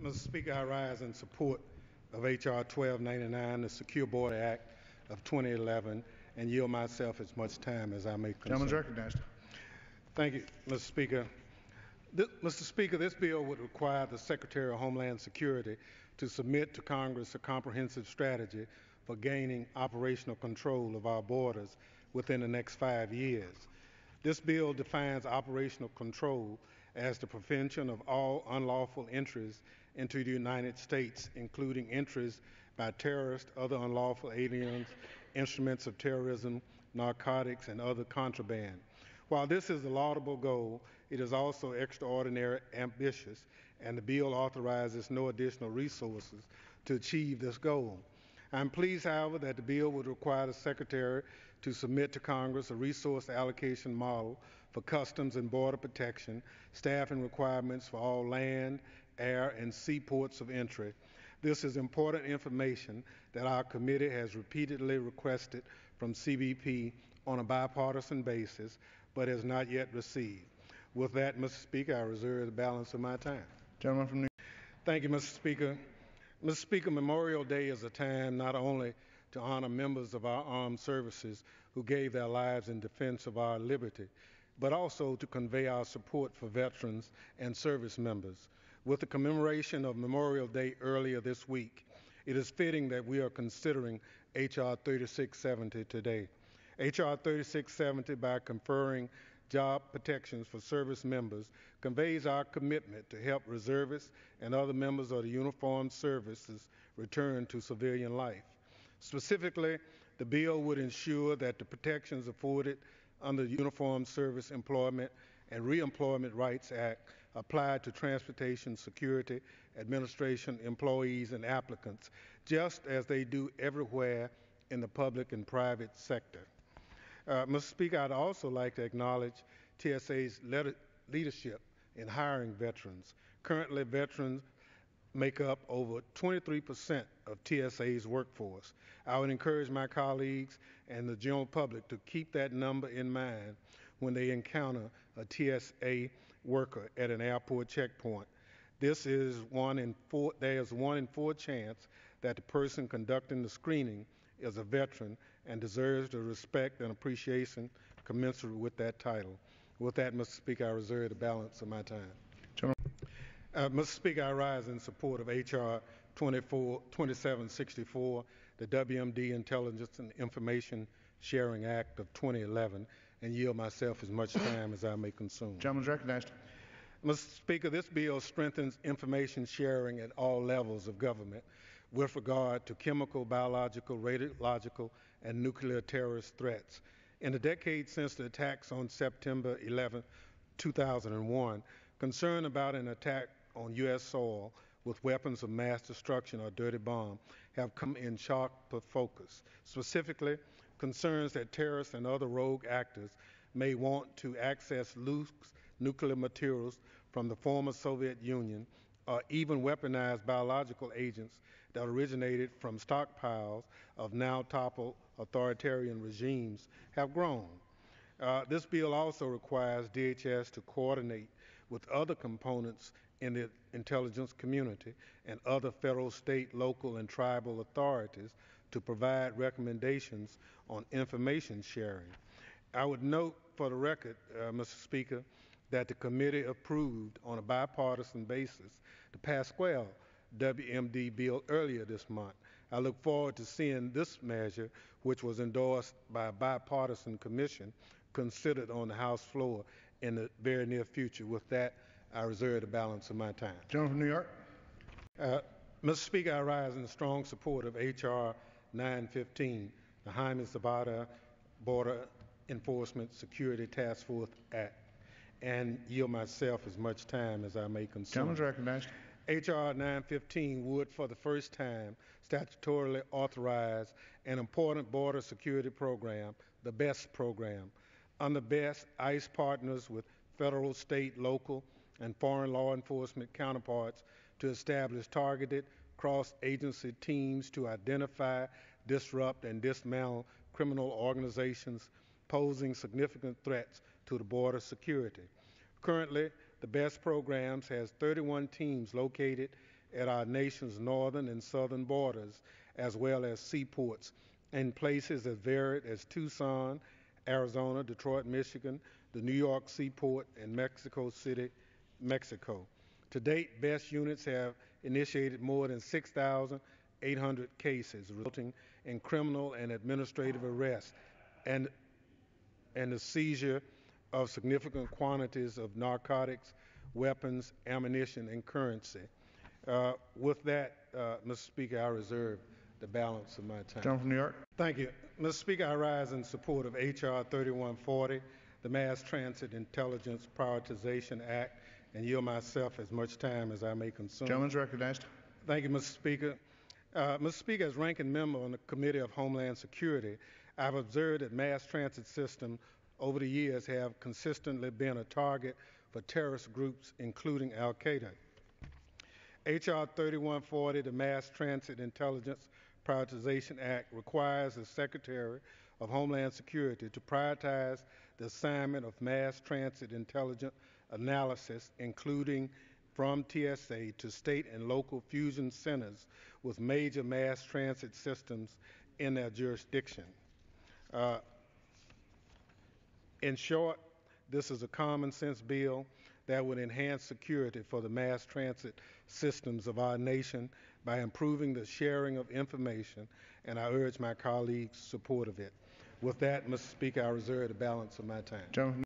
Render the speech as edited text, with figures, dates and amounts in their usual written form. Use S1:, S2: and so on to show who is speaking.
S1: Mr. Speaker, I rise in support of H.R. 1299, the Secure Border Act of 2011, and yield myself as much time as I may consume.
S2: Gentleman's recognized.
S1: Thank you, Mr. Speaker. Mr. Speaker, this bill would require the Secretary of Homeland Security to submit to Congress a comprehensive strategy for gaining operational control of our borders within the next 5 years. This bill defines operational control as the prevention of all unlawful entries into the United States, including entries by terrorists, other unlawful aliens, instruments of terrorism, narcotics, and other contraband. While this is a laudable goal, it is also extraordinarily ambitious, and the bill authorizes no additional resources to achieve this goal. I'm pleased, however, that the bill would require the Secretary to submit to Congress a resource allocation model for customs and border protection, staffing requirements for all land, air, and sea ports of entry. This is important information that our committee has repeatedly requested from CBP on a bipartisan basis, but has not yet received. With that, Mr. Speaker, I reserve the balance of my time.
S2: Gentleman from New York.
S1: Thank you, Mr. Speaker. Mr. Speaker, Memorial Day is a time not only to honor members of our armed services who gave their lives in defense of our liberty, but also to convey our support for veterans and service members. With the commemoration of Memorial Day earlier this week, it is fitting that we are considering H.R. 3670 today. H.R. 3670, by conferring job protections for service members, conveys our commitment to help reservists and other members of the uniformed services return to civilian life. Specifically, the bill would ensure that the protections afforded under the Uniformed Service Employment and Reemployment Rights Act apply to Transportation Security Administration employees and applicants, just as they do everywhere in the public and private sector. Mr. Speaker, I'd also like to acknowledge TSA's leadership in hiring veterans. Currently, veterans make up over 23% of TSA's workforce. I would encourage my colleagues and the general public to keep that number in mind when they encounter a TSA worker at an airport checkpoint. This is there's 1 in 4 chance that the person conducting the screening is a veteran and deserves the respect and appreciation commensurate with that title. With that, Mr. Speaker, I reserve the balance of my time. Mr. Speaker, I rise in support of H.R. 2764, the WMD Intelligence and Information Sharing Act of 2011, and yield myself as much time as I may consume.
S2: Gentleman's recognized.
S1: Mr. Speaker, this bill strengthens information sharing at all levels of government with regard to chemical, biological, radiological, and nuclear terrorist threats. In the decade since the attacks on September 11, 2001, concern about an attack on U.S. soil with weapons of mass destruction or dirty bomb have come in sharp focus. Specifically, concerns that terrorists and other rogue actors may want to access loose nuclear materials from the former Soviet Union or even weaponized biological agents that originated from stockpiles of now toppled authoritarian regimes have grown. This bill also requires DHS to coordinate with other components in the intelligence community and other federal, state, local, and tribal authorities to provide recommendations on information sharing. I would note for the record, Mr. Speaker, that the committee approved on a bipartisan basis the Pasquale WMD bill earlier this month. I look forward to seeing this measure, which was endorsed by a bipartisan commission, considered on the House floor in the very near future. With that, I reserve the balance of my time.
S2: Gentleman from New York.
S1: Mr. Speaker, I rise in strong support of H.R. 915, the Jaime Zapata Border Enforcement Security Task Force Act, and yield myself as much time as I may consume.
S2: Gentleman's recognized.
S1: H.R. 915 would, for the first time, statutorily authorize an important border security program, the BEST program. Under BEST, ICE partners with federal, state, local, and foreign law enforcement counterparts to establish targeted cross-agency teams to identify, disrupt, and dismantle criminal organizations posing significant threats to the border security. Currently, the BEST programs has 31 teams located at our nation's northern and southern borders, as well as seaports in places as varied as Tucson, Arizona, Detroit, Michigan, the New York seaport, and Mexico City, Mexico. To date, BEST units have initiated more than 6,800 cases, resulting in criminal and administrative arrests and the seizure of significant quantities of narcotics, weapons, ammunition, and currency. With that, Mr. Speaker, I reserve the balance of my time.
S2: Gentleman from New York.
S1: Thank you. Mr. Speaker, I rise in support of H.R. 3140, the Mass Transit Intelligence Prioritization Act, and yield myself as much time as I may consume.
S2: Gentleman's recognized.
S1: Thank you, Mr. Speaker. Mr. Speaker, as ranking member on the Committee of Homeland Security, I've observed that mass transit systems over the years have consistently been a target for terrorist groups, including Al-Qaeda. H.R. 3140, the Mass Transit Intelligence Prioritization Act, requires the Secretary of Homeland Security to prioritize the assignment of mass transit intelligence analysis, including from TSA to state and local fusion centers with major mass transit systems in their jurisdiction. In short, this is a common sense bill that would enhance security for the mass transit systems of our nation by improving the sharing of information, and I urge my colleagues' support of it. With that, Mr. Speaker, I reserve the balance of my time.
S2: Gentleman